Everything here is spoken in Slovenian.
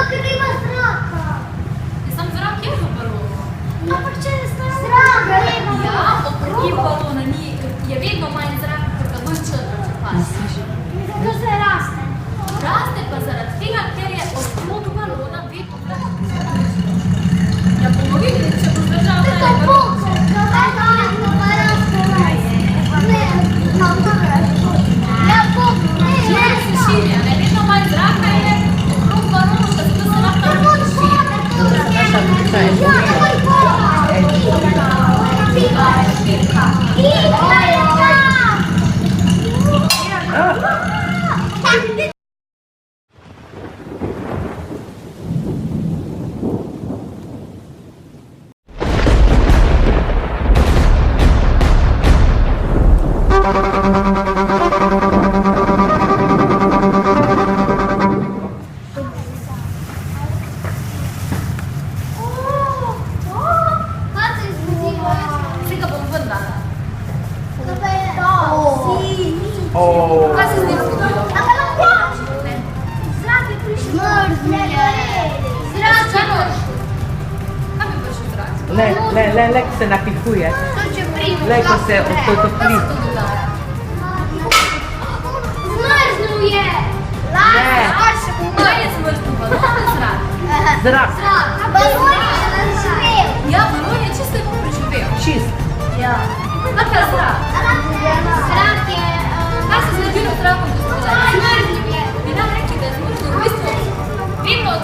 ker nima zraka. Sam zrak je za balon. Ampak če je zrak, Ja, okrog balona je vedno manj zraka, ker ga bolj črta čepasi. zato se raste. Raste pa zaradi tega, ker je okrog balona vedno zrak. Ja, bomo videli, če bo zdržal To je tale balon. pok, pa raste raste. Ne, ja, pok, Življenje se širi, a ne? Vedno manj zraka je okrog balona, zato se lahko širi. Vsi ga bom ven dala. Kaj se z njim zgodilo? Kaj bi prišel zrak? Le, ko se napihuje. Le, ko se Kaj otopli. se to dogaja? Kaj je zmrznil balon ali zrak? Zrak, Ja, balon je čisto lepo preživel. čist. Ja. Kaj je zrak? Kaj se je zgodilo z zrakom, gospodarji? Bi nam rekli, da je zmrznil v bistvu vedno od